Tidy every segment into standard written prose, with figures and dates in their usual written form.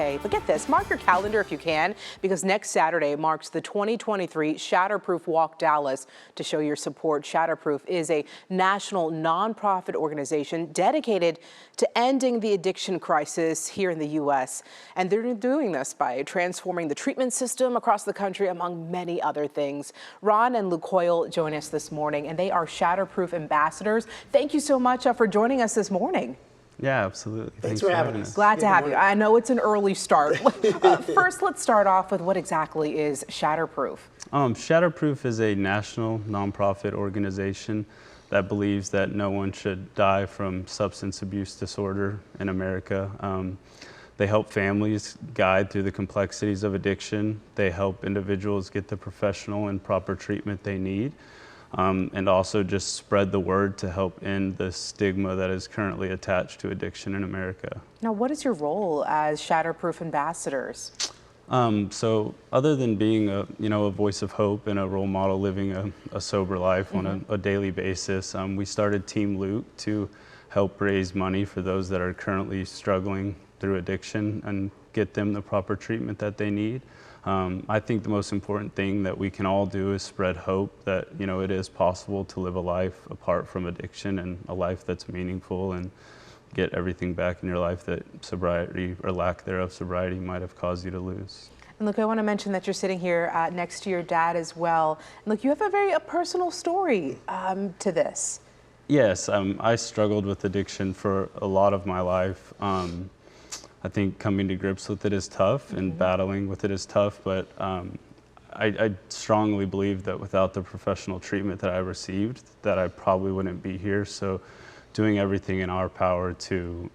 Okay, but get this, mark your calendar if you can, because next Saturday marks the 2023 Shatterproof Walk Dallas. To show your support, Shatterproof is a national nonprofit organization dedicated to ending the addiction crisis here in the U.S. And they're doing this by transforming the treatment system across the country, among many other things. Ron and Luke Hoyl join us this morning, and they are Shatterproof ambassadors. Thank you so much for joining us this morning. Yeah, absolutely. Thanks for having us. Glad to have you. I know it's an early start. First, let's start off with what exactly is Shatterproof. Shatterproof is a national nonprofit organization that believes that no one should die from substance abuse disorder in America. They help families guide through the complexities of addiction. They help individuals get the professional and proper treatment they need. And also just spread the word to help end the stigma that is currently attached to addiction in America. Now, what is your role as Shatterproof ambassadors? So other than being a voice of hope and a role model living a sober life on a daily basis, we started Team Luke to help raise money for those that are currently struggling through addiction and get them the proper treatment that they need. I think the most important thing that we can all do is spread hope that, it is possible to live a life apart from addiction and a life that's meaningful and get everything back in your life that sobriety or lack thereof sobriety might have caused you to lose. And look, I want to mention that you're sitting here next to your dad as well. And look, you have a personal story to this. Yes, I struggled with addiction for a lot of my life. I think coming to grips with it is tough and battling with it is tough, but I strongly believe that without the professional treatment that I received, that I probably wouldn't be here. So doing everything in our power to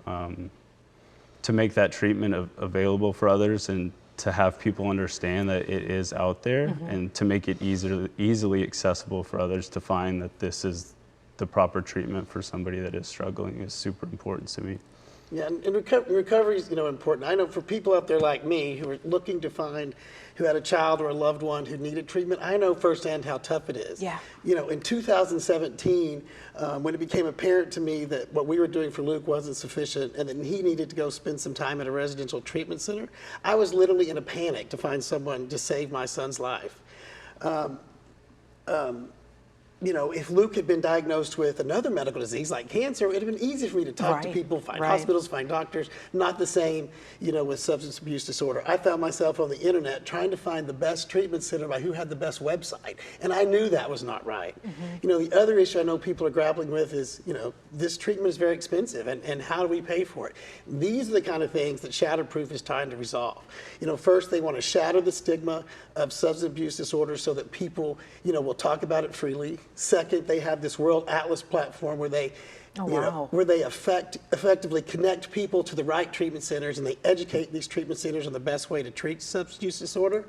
make that treatment available for others and to have people understand that it is out there and to make it easily accessible for others to find that this is the proper treatment for somebody that is struggling is super important to me. Yeah, and recovery is, important. I know for people out there like me who are looking to find, who had a child or a loved one who needed treatment, I know firsthand how tough it is. Yeah. In 2017, when it became apparent to me that what we were doing for Luke wasn't sufficient and that he needed to go spend some time at a residential treatment center, I was literally in a panic to find someone to save my son's life. If Luke had been diagnosed with another medical disease like cancer, it would have been easy for me to talk to people, find hospitals, find doctors. Not the same, with substance abuse disorder. I found myself on the internet trying to find the best treatment center by who had the best website. And I knew that was not right. The other issue I know people are grappling with is, this treatment is very expensive and how do we pay for it? These are the kind of things that Shatterproof is trying to resolve. First they want to shatter the stigma of substance abuse disorder so that people, will talk about it freely. Second, they have this World Atlas platform where they, effectively connect people to the right treatment centers and they educate these treatment centers on the best way to treat substance use disorder.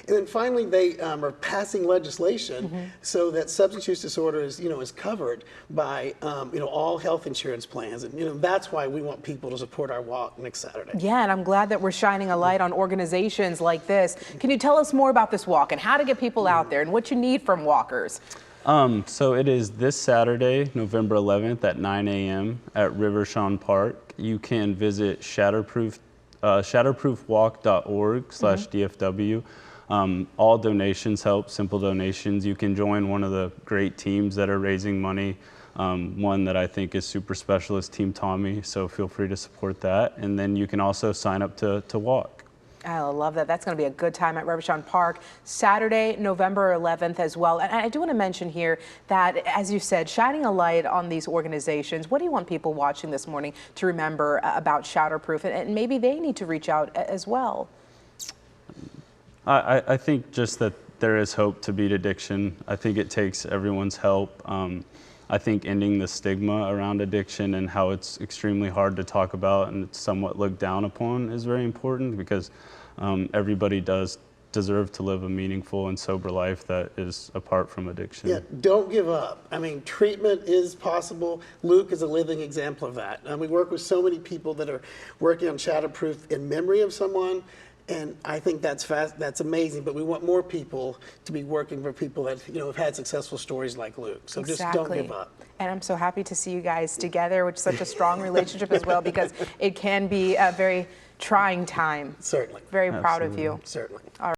And then finally, they are passing legislation so that substance use disorder is, is covered by, all health insurance plans. And, that's why we want people to support our walk next Saturday. Yeah, and I'm glad that we're shining a light on organizations like this. Can you tell us more about this walk and how to get people out there and what you need from walkers? So it is this Saturday, November 11th at 9 a.m. at Rivershawn Park. You can visit shatterproofwalk.org/DFW. All donations help, simple donations. You can join one of the great teams that are raising money. One that I think is super special is Team Tommy, so feel free to support that. And then you can also sign up to walk. I love that. That's going to be a good time at Rivershawn Park, Saturday, November 11th as well. And I do want to mention here that, as you said, shining a light on these organizations. What do you want people watching this morning to remember about Shatterproof? And maybe they need to reach out as well. I think just that there is hope to beat addiction. I think it takes everyone's help. I think ending the stigma around addiction and how it's extremely hard to talk about and it's somewhat looked down upon is very important because everybody does deserve to live a meaningful and sober life that is apart from addiction. Yeah, don't give up. Treatment is possible. Luke is a living example of that. We work with so many people that are working on Shatterproof in memory of someone. And I think that's amazing, but we want more people to be working for people that have had successful stories like Luke. So just don't give up. And I'm so happy to see you guys together, which is such a strong relationship as well, because it can be very trying time. Certainly. Very proud of you. Certainly. All right.